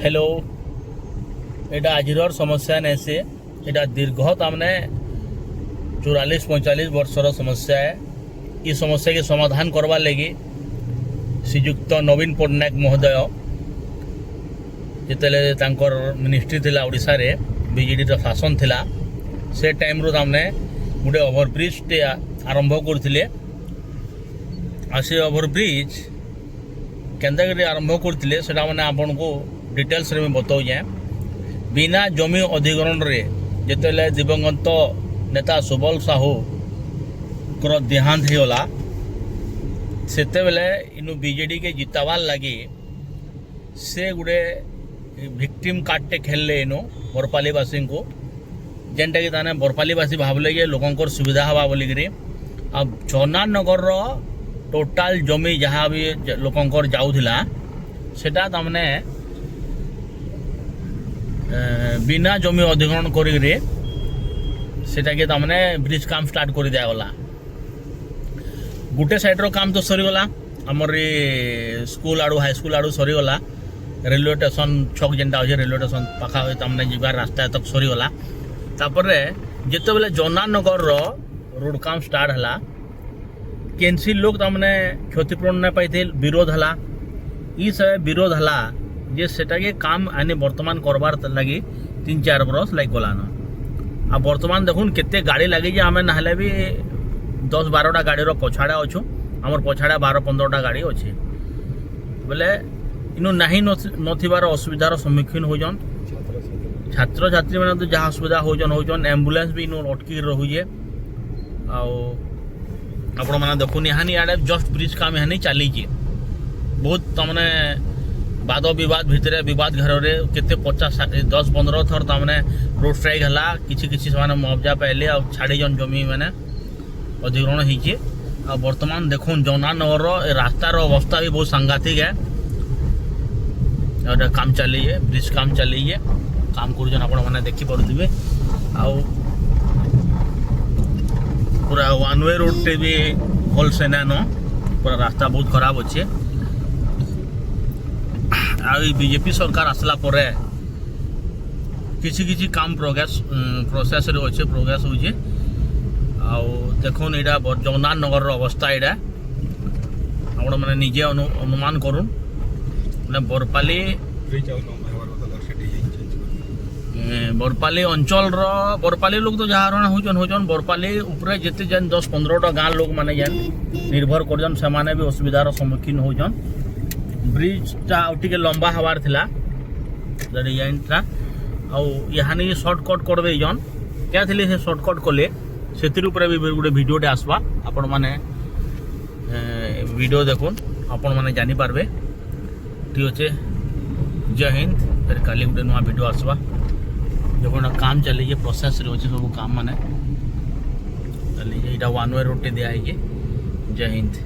Hello एटा आजिर समस्या नहीं से एटा दीर्घ तमने 44-45 वर्षर समस्या है। ये समस्या के समाधान करवार लगी श्रीजुक्त नवीन पट्टनायक महोदय जिते मिनिस्ट्री थिला ओडिशा रे बीजेडी शासन थिला से टाइम रो तमने गोटे ओभरब्रिज टे आरंभ करथिले। से ओभरब्रिज केंदा आरंभ करथिले सेटा माने आपन को डिटेल्स रे बताऊ जाए। बिना जमी अधिग्रहण रे जिते दिवंगत नेता सुबल साहू को देहांत होगा सेते बेले इनु बीजेडी के जितावार लगी से गुड़े विक्टिम कार्ड टे खेलले इनु बरपालीवासी को जेनटा कि ताने बरपालीवासी भावले जे लोकंकर सुविधा हवा बोलिकी। अब चौनानगर टोटाल जमी जहाँ भी लोकंकर जाऊला सेटा तमने बिना जमी अधिग्रहण करी सेटा के तमने ब्रिज काम स्टार्ट कर दिगला। गुटे साइड रो काम तो सरीगला आमर स्कूल आड़ू हाई स्कूल आड़ू सरीगला। रेलवे स्टेशन छक जेनटा अच्छे रेलवे स्टेशन पाखा तमने जीवार रास्ता तक सरीगला। तापर जिते बेले जनानगर रोड काम स्टार्ट हला केनसी लोग तमने क्षतिपूरण नहीं पाई विरोध हला। ई सब विरोध हला जे सेटा के काम आने वर्तमान करबार लगी 3-4 बरस लाग गलान। आ वर्तमान देखुन केते गाड़ी लगी जे आमे नहले भी 10-12टा गाड़ी रो पछाड़ा अच्छु आमर पछाड़ा 12-15टा गाड़ी अच्छे बोले इनु नहीं नथिबार असुविधार सम्मुखीन होजन। छात्र छात्री मैंने तो जहाँ असुविधा होजन एम्बुलेंस भी इनु अटकी रहुजे। आपण मैंने देखुन यहाँ इे जस्ट ब्रिज काम यहाँ चली बहुत तमने वाद विवाद भितर विवाद घर में केते 50-10-15 थर तमने रोड स्ट्राइक हला किछि से मुआवजा पाइले आ छाड़ी जन जमी मैंने अधिग्रहण होइए। आ वर्तमान देखुन जमुनानगर रास्तार अवस्था भी बहुत सांघातिक है। काम चलिए ब्रिज काम चलिए काम कर मैंने देखिपे आ पूरा वन वे रोड टे भी भल से नाइन पूरा रास्ता बहुत खराब अच्छे। बीजेपी सरकार आसला पर किसी काम प्रोसेस रे अच्छे प्रोग्रेस होचे। देखुन यहाँ जमुनानगर अवस्था यहाँ आप मैंने निजे अनुमान करुन मैंने बरपाली अंचल बरपाली लोग तो जहाँ होचन बरपाली उपरे जिते जेन 10-15टा गाँ लोग माने जेन निर्भर करजन से माने भी असुविधार सम्मुखीन होचन। ब्रिजटा टे लंबा हबार थिला डिजाइनटा यहाँ सर्टकट कर देजन क्या थी से सर्टकट कले से भी गोटे भिडियोटे आसवा आपण माने वीडियो देखुन आपण माने जानी पारबे। ठीक अच्छे जय हिंद फिर काली गोटे नुआ वीडियो आसवा जो काम चली प्रोसेस रे अच्छे सब काम माने चली वन वे रोड दिया है। जय हिंद।